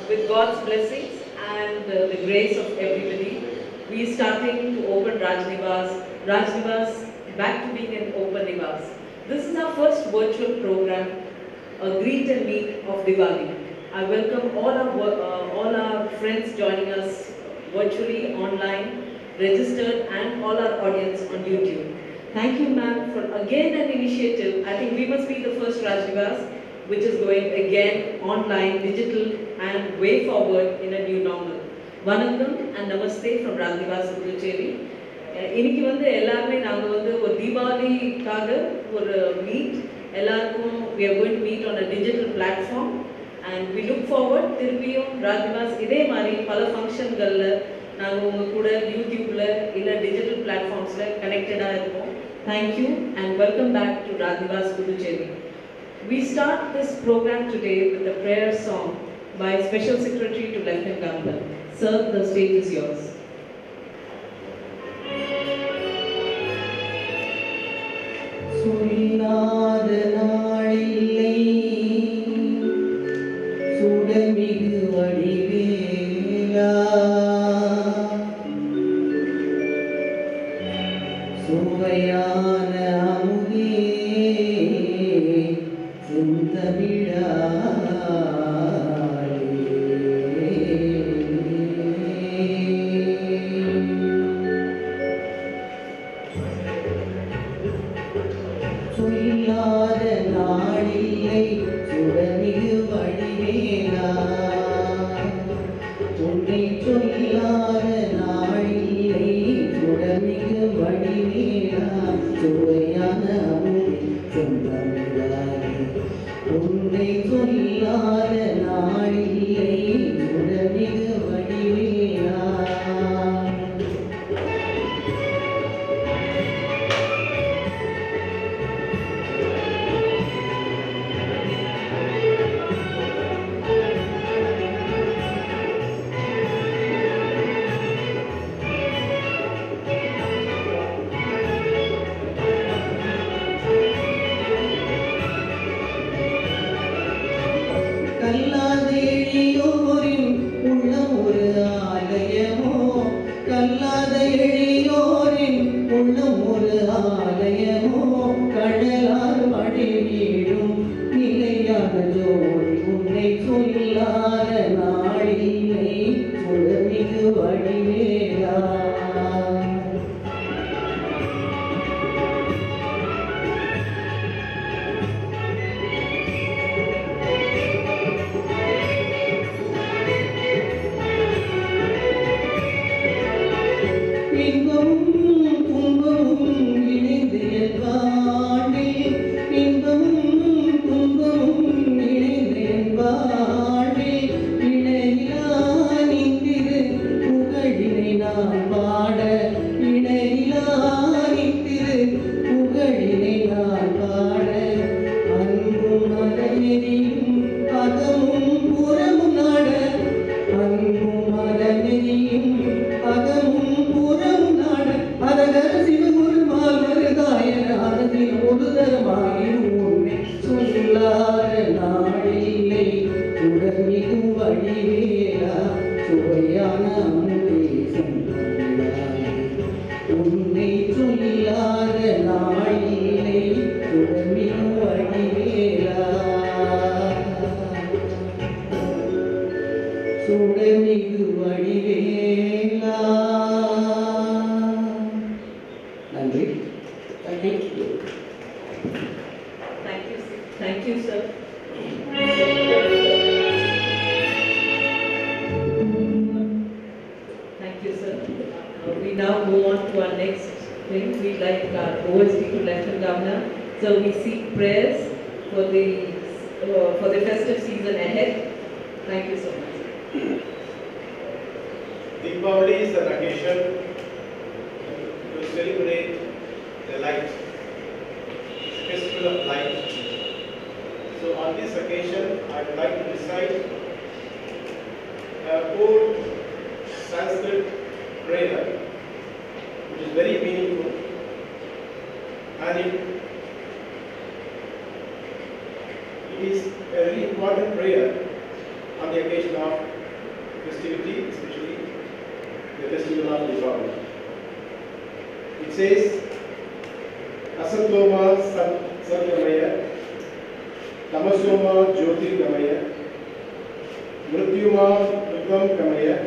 with God's blessings and the grace of everybody, we are starting to open Raj Nivas back to being an open Nivas. This is our first virtual program, a greet and meet of Diwali. I welcome all our friends joining us virtually, online, registered, and all our audience on YouTube. Thank you, ma'am, for again an initiative. I think we must be the first Raj Nivas which is going again online, digital, and way forward in a new normal. Vanakkam and Namaste from Raj Nivas Puducherry. இன்னைக்கு வந்து எல்லாருமே நாங்கள் வந்து ஒரு தீபாவளிக்காக ஒரு meet எல்லாருக்கும் we are going to meet on a digital platform and we look forward திருப்பியும் ராஜ் நிவாஸ் இதே மாதிரி பல ஃபங்க்ஷன்களில் நாங்கள் உங்கள் கூட யூடியூப்ல இல்லை டிஜிட்டல் பிளாட்ஃபார்ம்ஸில் கனெக்டடாக இருப்போம். Thank you and welcome back to Raj Nivas Puducherry. We start this program today with a prayer song by Special Secretary to Lieutenant Governor. Sir, the stage is yours. சொல்லாத நாளில்லை சுடமிகு வடிவேலா சுவையான அமுதே செந்தமிழா சொல்லாத நாளில்லை சுடமிகு வடிவேலா உன்னை சொல்லாத நாளில்லை சுடமிகு வடிவேலா சுவையான அமுதே செந்தமிழாயே உன்னை சொல்லாத நாளில்லை சுடமிகு வடிவேலா கல்லாத எளியோரின் உள்ளம் ஒரு ஆலயமோ கல்லாத எளியோரின் உள்ளம் ஒரு ஆலயமோ கடலார் மழை வீழும் நிலையான ஜோடி உன்னை சொல்லாத நாளில்லை சுடமிகு வடிவேலா உன்னை சொல்லாத நாளில்லை சுடமிகு வடிவேலா சுடமிகு வடிவேலா. நன்றி. Thank you, sir. Thank you, sir. We now move on to our next thing. We'd like our OSD to Lieutenant Governor. So we seek prayers for the festive season ahead. Thank you so much. Deepavali is an occasion to celebrate the light, festival of light. So on this occasion, I would like to recite a old Sanskrit prayer, which is very meaningful, and it is a very important prayer on the occasion of the festival of Diwali. It says, Asatoma Satgamaya, Tamasoma Jyotirgamaya, Mrityuma Vikram Kamaya,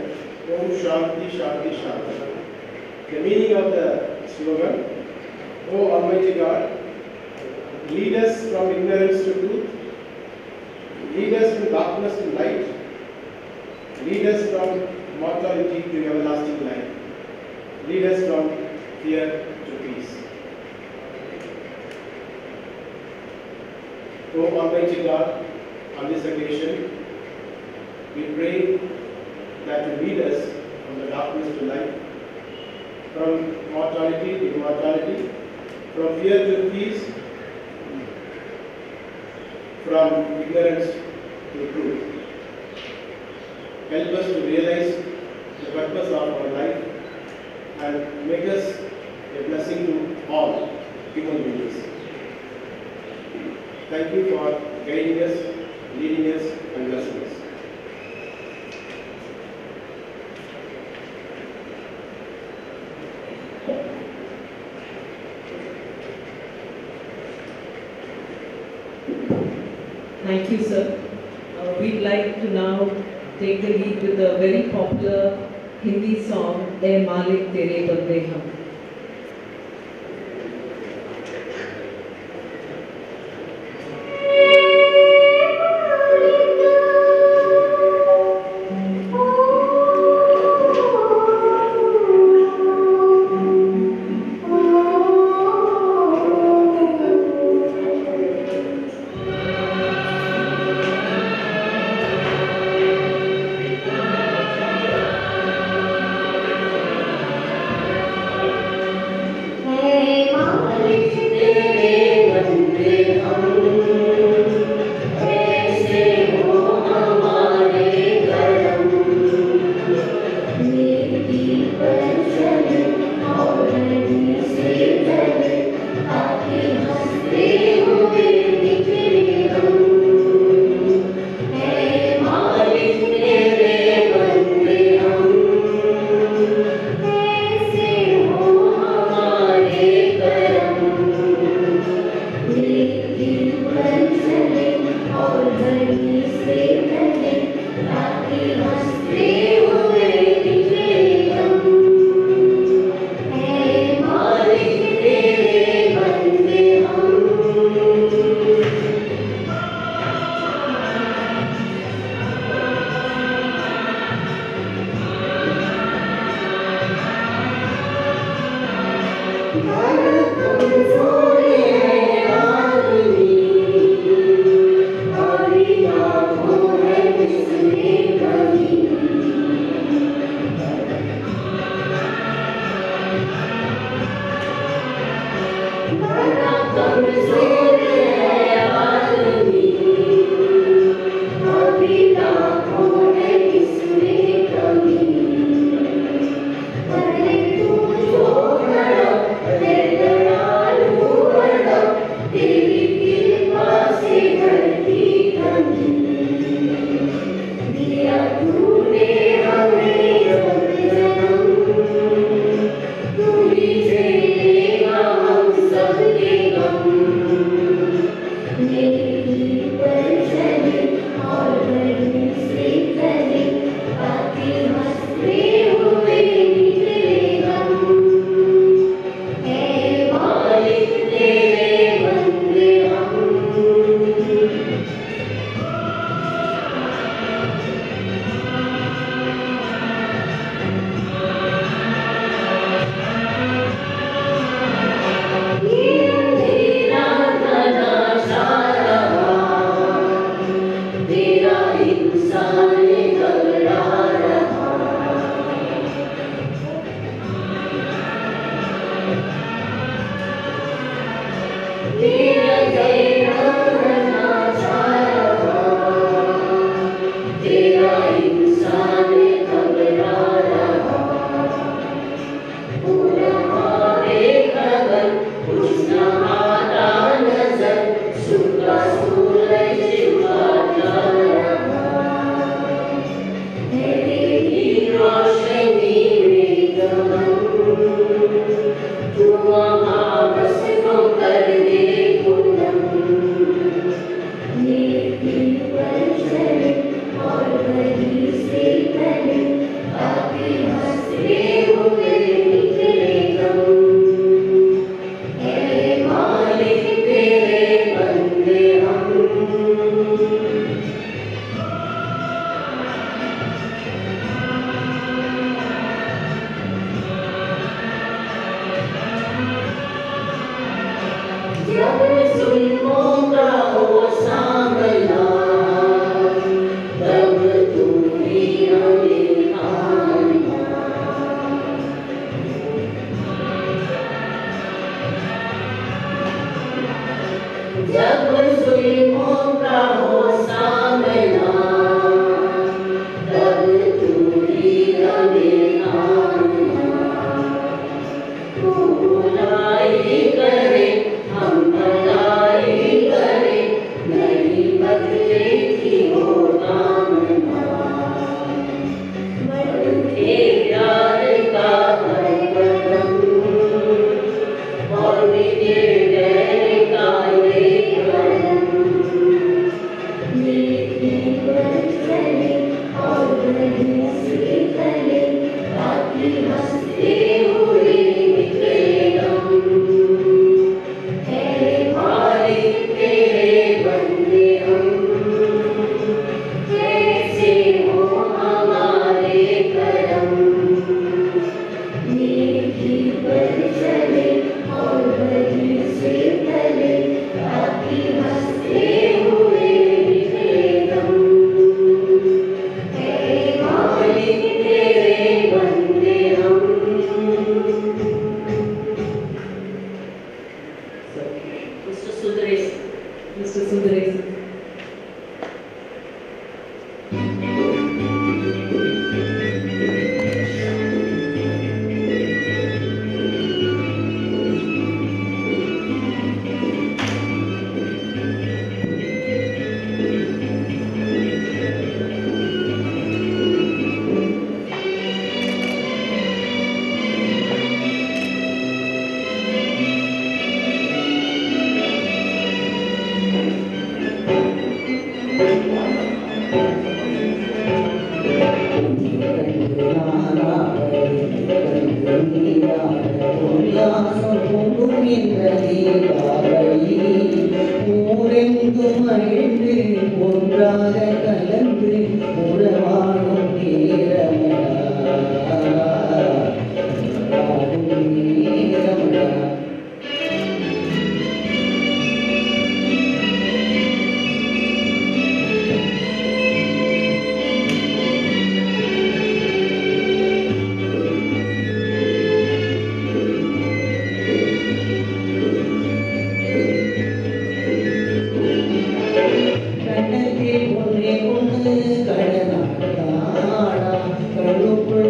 Om Shanti Shanti Shanti. The meaning of the slogan, O Almighty God, lead us from ignorance to truth, lead us from darkness to light, lead us from mortality to everlasting life, lead us from fear to peace. O Almighty God, on this occasion, we pray that you lead us from the darkness to light, from mortality to immortality, from fear to peace, from ignorance to truth. Help us to realize the purpose of our life and make us a blessing to all human beings. Thank you for guiding us, leading us, and blessing us. Thank you, sir. We'd like to now take the lead with a very popular Hindi song, "Ae Malik Tere Bande Hum." Deepavali ஊரெங்கும் மகிழ்ந்து ஒன்றாக கலந்து உறவாடும் நேரமடா உறவாடும் நேரமடா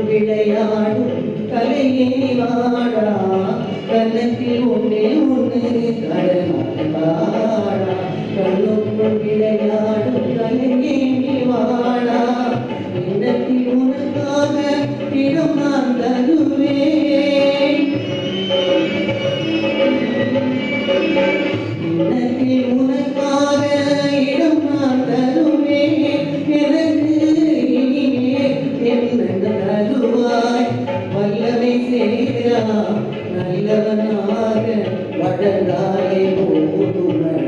விளையாடும் கலையே வாடா கண்ணத்தில் ஒன்றே ஒன்று கடனாடா கண்ணுக்குள் விளையாடும் கலையே வாடா எண்ணத்தில் உனக்காக இடம் நான் தருவேன் எண்ணத்தில் உனக்காக இடம் நான் தருவேன் எனக்கு வல்லமை சேரா நல்லவனாக வளர்ந்தாலே போதுமடா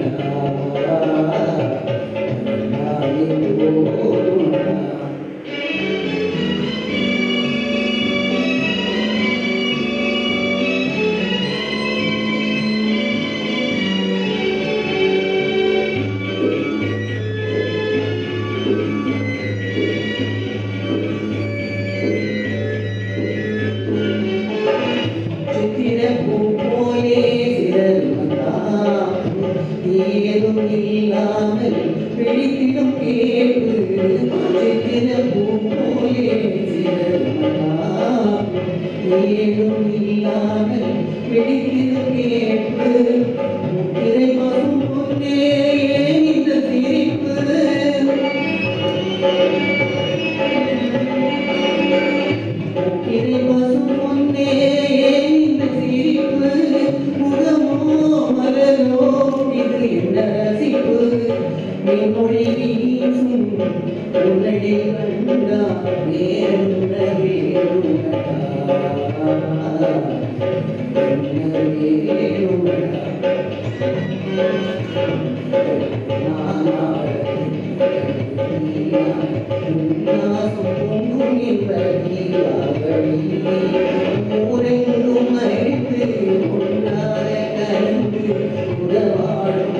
ஏதும் இல்லாமல் பிடித்திடும் கேட்பு சித்திர பூமோலே ஏதும் இல்லாமல் பிடித்திடும் கேட்பு முத்திரை வரும் பொன்னே இந்த சிரிப்பு முத்திரை வரும் பொன்னே இந்த சிரிப்பு முகமோ மலரோ இது என்ன ரசிப்பு மொழி வீசும் உன்னடி கண்டா வேறுண்ட ஊரெங்கும் மறைத்து ஒன்றாக கலந்து உறவாடும்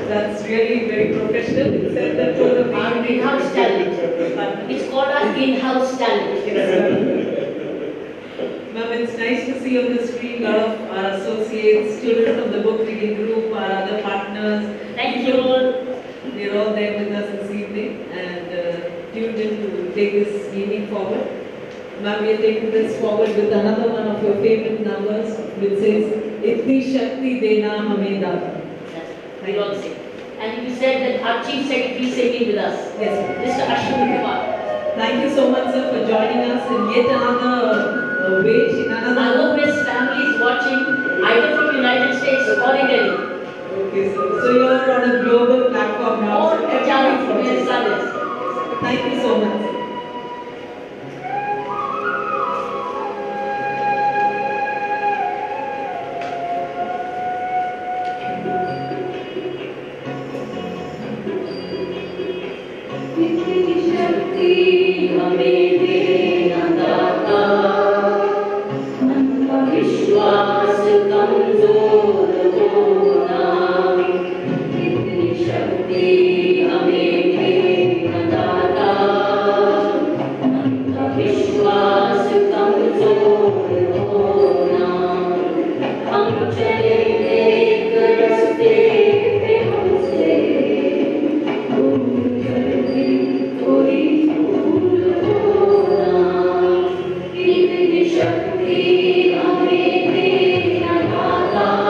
That's really very professional. Our in-house talent. It's called our in-house talent. Ma'am, it's nice to see on the screen a lot of our associates, students of the book reading group, our other partners. Thank you. They're all there with us this evening and tuned in to take this evening forward. Ma'am, we are taking this forward with another one of your favorite numbers, which says, "Itni Shakti Dena Hame Data." We all say. And you said that our Chief Secretary is sitting with us. Yes. Mr. Ashwin Kumar. Thank you so much, sir, for joining us in yet another way. I hope his family is watching either from United States or Italy. Okay, sir. So you're on a global platform now. Or So Italy from everybody's his watching. others. Thank you so much. Shakti, Amrita, Nagata.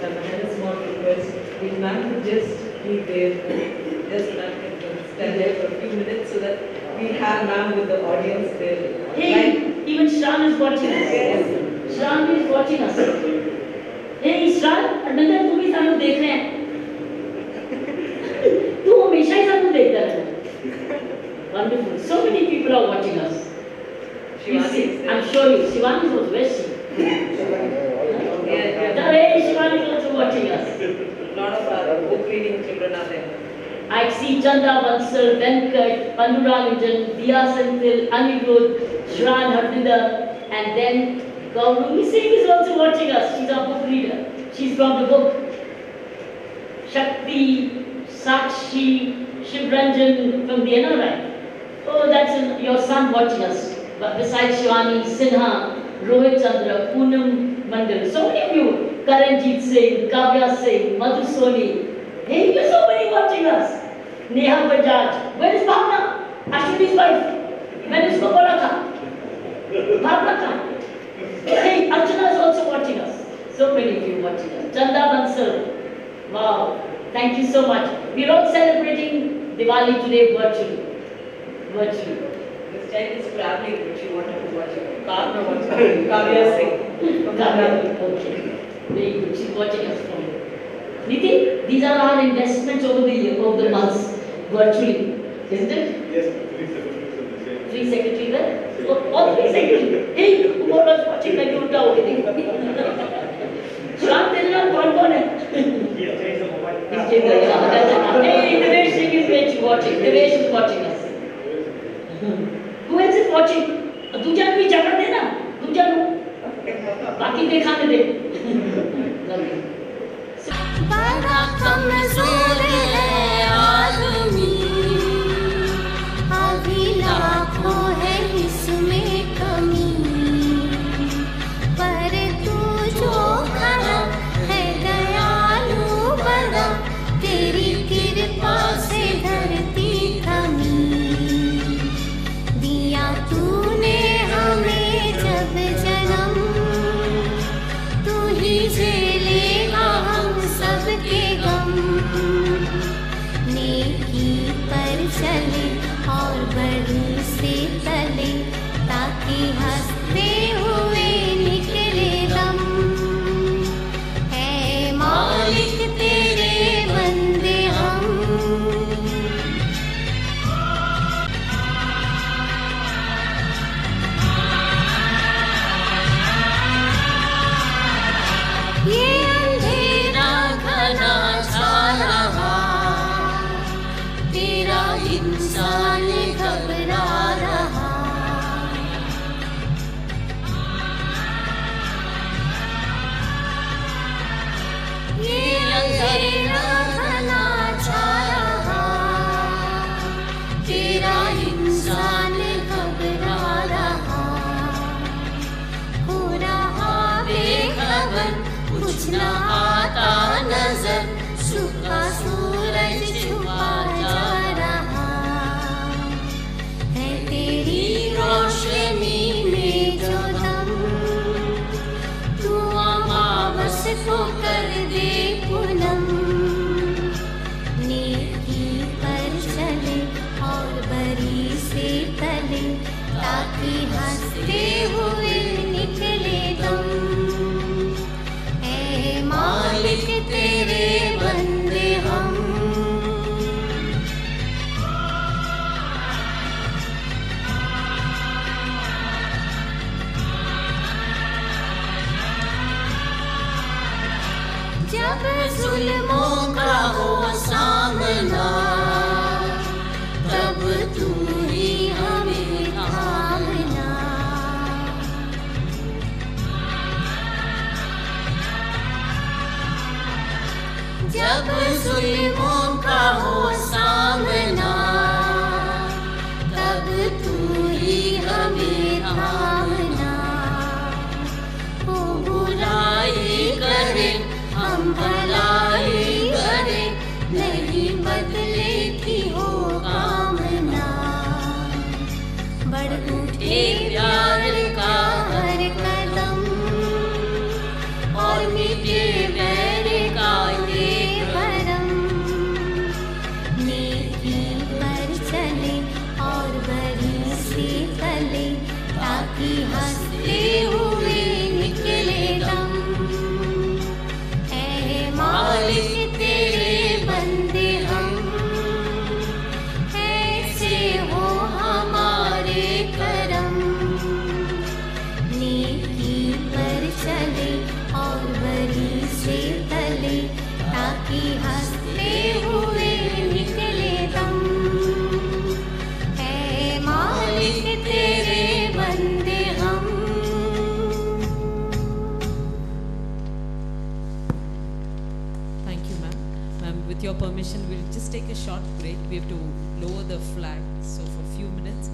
Ma'am, I had a small request. If ma'am could just be there, just ma'am can stand there for a few minutes so that we have ma'am with the audience there. Hey, even Shran is watching us. Yes. Shran is watching us. Hey, Shran, अंदर तू भी सानू देख रहे हैं. तू हमेशा ही सानू देखता रहता है. Wonderful. So many people are watching us. Shivani is there. I'm sure you. Shivani was where she? Hey, Shivani is also watching us. A lot of our book reading children are there. I see Chanda Bansal, Venkat, Panuranjan, Diya Senthil, Anirudh, Shran Hardinder, and then Gaurumi Singh is also watching us. She's our book reader. She's from the book. Shakti, Sakshi, Shivranjan from the NRI. Oh, that's your son watching us. But besides Shivani, Sinha, Rohit Chandra, Poonam Mandal, so many of you, Karanjit Singh, Kavya Singh, Madhu Soni. Hey, you're so many watching us. Neha Bajaj. Where is Bhavna? Ashwini's wife. मैंने उसको बोला था. Bhavna का. Hey, Archana is also watching us. So many of you watching us. Chanda Bansal. Wow. Thank you so much. We're all celebrating Diwali today virtually. This child is traveling, but she wanted to watch it. Kavya Singh. Okay. Very good. She's watching us from Nitin, these are our investments over the year, over the months, virtually, isn't it? Yes, please. Three secretary there? Oh, all three secretary. Hey, who was watching like you down? Shant, tell me कौन है? He's changed the mobile. He's changed the mobile. Hey, Devesh Singh is watching. Devesh is watching us. Who else is watching? दूसरा भी चक्कर देना. दूसरा बाकी दिखाने दे. Lovely. बड़ा कमजोर है आदमी, अभी लाखों है इसमें कमी, पर तू जो खड़ा है दयालु बड़ा, तेरी कृपा से धरती थमी, दिया तूने हमें जब जन्म, तू ही झेलेगा हम सबके गम, नेकी पर चले और बड़ी से तले, ताकि हंसते हुए निकले दम, है मालिक तेरे बंदे हम। ये अंधेरा घना छा रहा, तेरा इंसान घबरा रहा, ये अंधेरा घना छा रहा, तेरा इंसान घबरा रहा, हो रहा बेखबर, कुछ न आता नजर, छुपा सूरज छुपा जा रहा है, तेरी रोशनी में जो दम, तू अमावस को कर दे पूनम, नेकी पर चले और बरी से तले, ताकि हंसते हुए निकले दम, ऐ मालिक तेरे बंदे हम। जब जुल्मों का हो सामना, तब तू ही हमें थामना, जब जुल्मों का हो सामना, तब तू ही हमें थामना, वो बुराई करे हम भलाई करे, नहीं बदले की हो कामना, बढ़ उठे प्यार का हर कदम, कि हंसते हुए निकले दम। है मालिक तेरे बंदे हम। Thank you, ma'am. Ma'am, with your permission, we'll just take a short break. We have to lower the flag, so for a few minutes.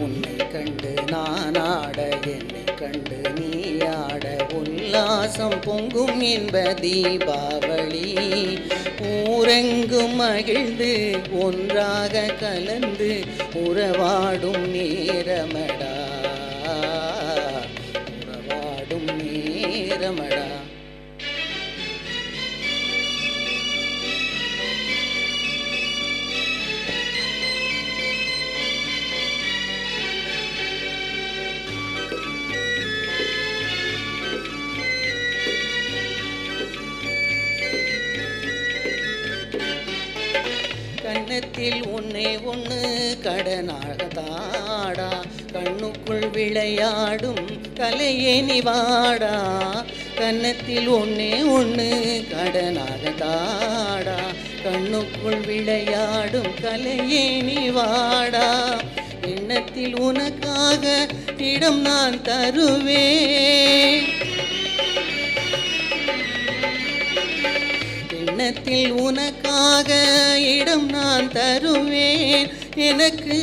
உன்னை கண்டு நான் ஆட என்னை கண்டு நீ ஆட உல்லாசம் பொங்கும் என்ப தீபாவளி. ஊரெங்கும் மகிழ்ந்து ஒன்றாக கலந்து உறவாடும் நேரமடா, உறவாடும் நேரமடா. கன்னத்தில் உன்னை ஒன்று கடனாக தாடா, கண்ணுக்குள் விளையாடும் கலையே நிவாடா. கன்னத்தில் உன்னை ஒன்று கடனாக தாடா, கண்ணுக்குள் விளையாடும் கலையே நிவாடா. எண்ணத்தில் உனக்காக இடம் நான் தருவேன், எண்ணத்தில் உனக்காக இடம் நான் தருவேன். எனக்கு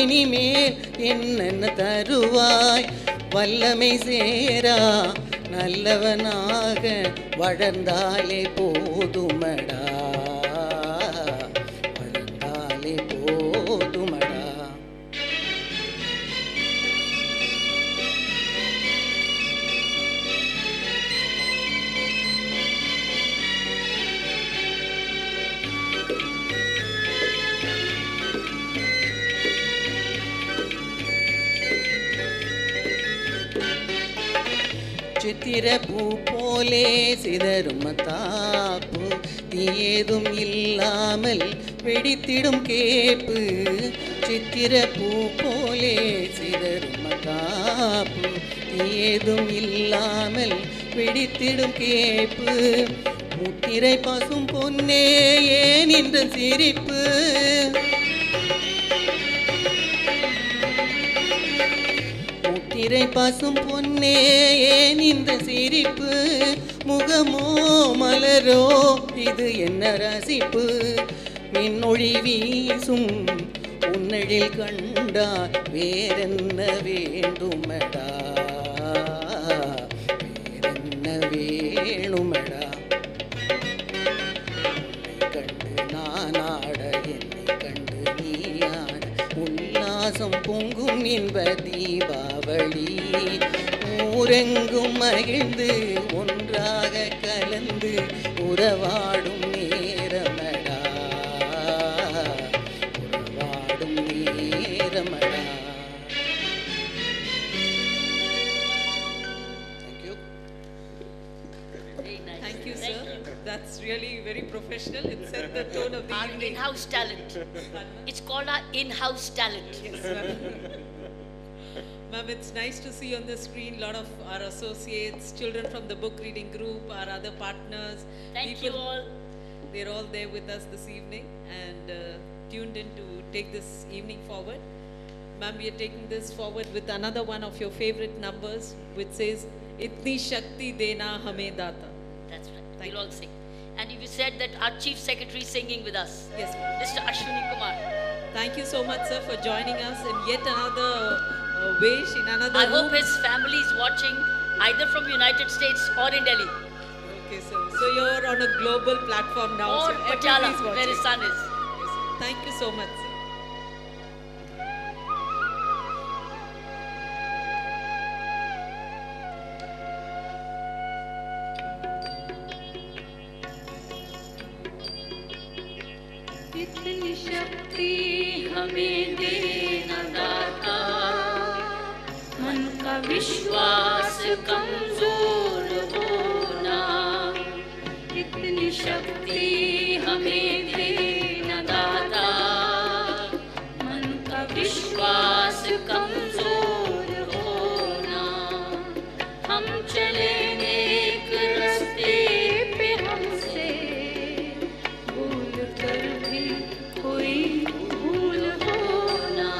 இனிமேல் என்னென்ன தருவாய், வல்லமை சேரா நல்லவனாக வளர்ந்தாலே போதுமடா, வளர்ந்தாலே போதுமடா. சித்திர பூ போலே சிதறும் தாப்பு, தீயேதும் இல்லாமல் வெடித்திடும் கேப்பு. சித்திர பூ போலே சிதறும் தாப்பு, தீயேதும் இல்லாமல் வெடித்திடும் கேப்பு. முத்திரை பசும் பொன்னே ஏன் இந்த சிரிப்பு, முத்திரை பசும் பொன்னே ஏன் இந்த சிரிப்பு. முகமோ மலரோ இது என்ன ரசிப்பு, மின்னொளி வீசும் உன்னழில் கண்டால் வேறென்ன வேண்டுமடா, வேறென்ன வேணுமடா. உன்னை கண்டு நான் ஆட என்னை கண்டு நீ ஆட உல்லாசம் பொங்கும் என்ப தீபாவளி. ஊரெங்கும் மகிழ்ந்து ஒன்றாக கலந்து உறவாடும் நேரமடா, உறவாடும் நேரமடா. Thank you. Very nice. Thank you, Thank sir. you. That's really very professional. It set the tone of the Our evening. in-house talent. It's called our in-house talent. Yes, ma'am. Ma'am, it's nice to see on the screen a lot of our associates, children from the book reading group, our other partners. Thank you all. They're all there with us this evening and tuned in to take this evening forward. Ma'am, we are taking this forward with another one of your favorite numbers, which says, Itni Shakti Dena Hame Data. That's right. Thank We'll all sing. And you said that our chief secretary is singing with us. Yes, ma'am. Mr. Ashwini Kumar. Thank you so much, sir, for joining us in yet another wish, in another I room. hope his family is watching either from United States or in Delhi Okay, sir. So you're on a global platform now. or so Patiala, everybody's where his watching. son is. Yes, sir. Thank you so much, sir. हमें देना दाता, मन का विश्वास कमजोर होना, इतनी शक्ति हमें देना दाता, मन का विश्वास कमजोर होना, हम चले नेक रास्ते पे हमसे भूल कर भी कोई भूल होना,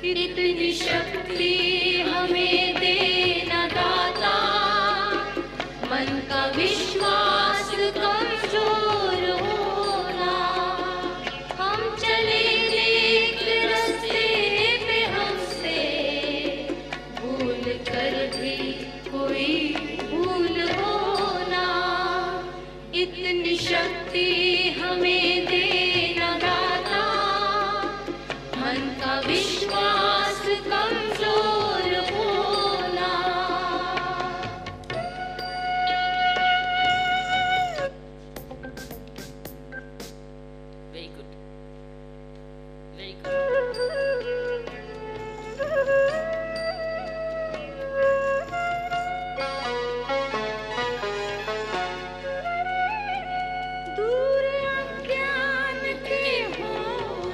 इतनी शक्ति हमें देना दाता, मन का विश्वास कमजोर होना, हम चले नेक रास्ते पे हमसे भूल कर भी कोई भूल होना, इतनी शक्ति हमें देना दाता, मन का विश्वास कमजोर होना। Very good. Very good. दूर अज्ञान के हो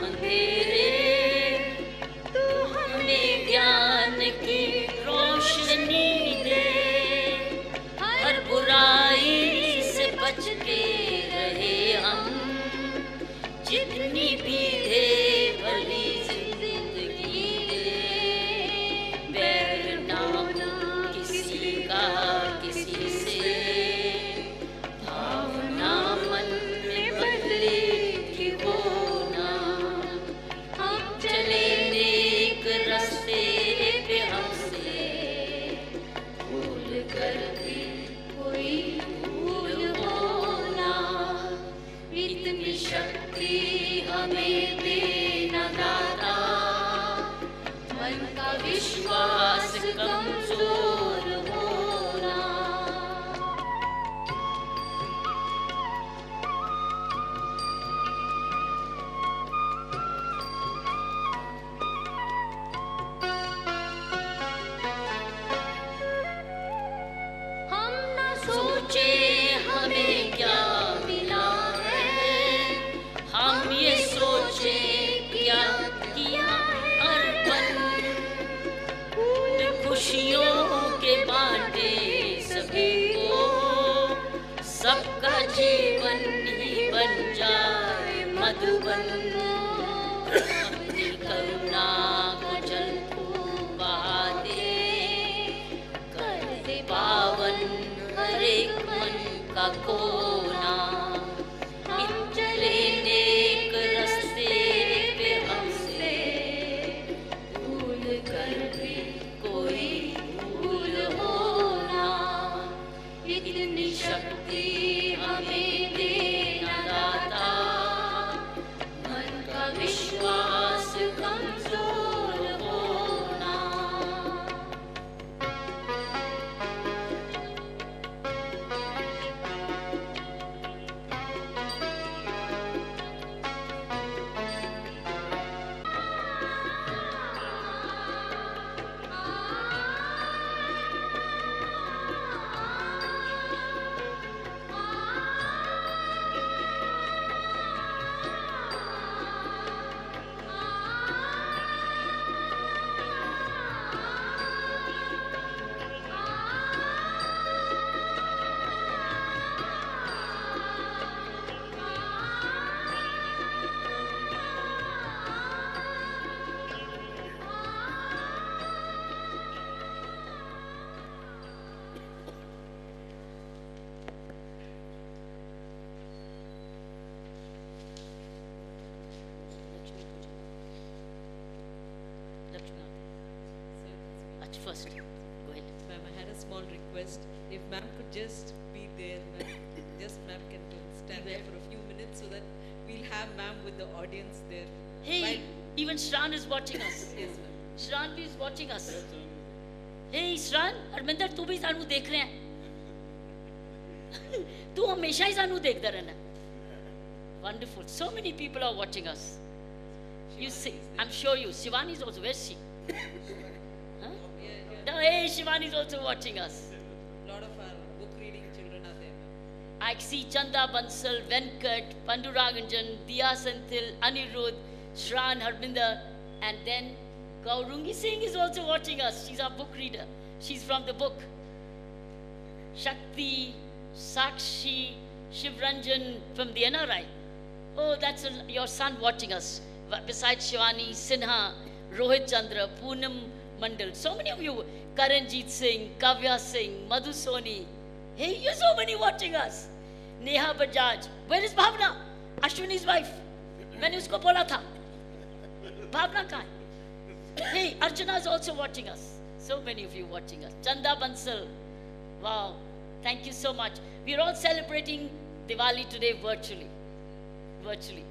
अंधेरे, तू हमें ज्ञान की रोशनी दे, हर बुराई से बच के रहे हम, जितनी भी दे भली जिंदगी दे, बैर ना किसी का किसी से, भावना मन में बदले की होना, हम चले नेक रास्ते पे हमसे भूल कर भी कोई भूल होना, इतनी शक्ति हमें देना दाता, मन का विश्वास कमजोर होना। हम न सोचे हमें क्या मिला है, हम ये सोचे क्या किया अर्पण, खुशियों के बांटे सभी को, सबका जीवन ही बन जाए मधुबन, अपनी करुणा को जल को बहा दे, कर दे पावन हर एक मन का कोना, इन चले नेक रास्ते पे हमसे भूल कर भी कोई भूल होना, इतनी शक्ति हमें देना दाता, मन का विश्वास कमजोर होना। First, go ahead. Ma'am, I had a small request. If ma'am could just be there, ma'am, just ma'am can stand there for a few minutes so that we'll have ma'am with the audience there. Hey, While- even Shran is watching us. Yes, ma'am. Shran is watching us. Hey, Shran, Arminder, तू भी सानू देख रहे हैं? तू हमेशा ही सानू देखता रहना. Wonderful. So many people are watching us. You see, I'm sure you. Shivani is also, where's she? Huh? Yeah, No, hey, Shivani is also watching us. a lot of our book reading children are there. I see Chanda Bansal, Venkat, Panduraganjan, Diya Senthil, Anirudh, Shran, Harbinder, and then Gaurungi Singh is also watching us. She's our book reader. She's from the book. Shakti, Sakshi, Shivranjan from the NRI. Oh, that's your son watching us. Besides Shivani, Sinha, Rohit Chandra, Poonam Mandal. So many of you. Karanjit Singh, Kavya Singh, Madhu Soni. Hey, you're so many watching us. Neha Bajaj. Where is Bhavna? Ashwini's wife. मैंने उसको बोला था. Bhavna कहाँ है? Hey, Archana is also watching us. So many of you watching us. Chanda Bansal. Wow. Thank you so much. We are all celebrating Diwali today virtually. Virtually.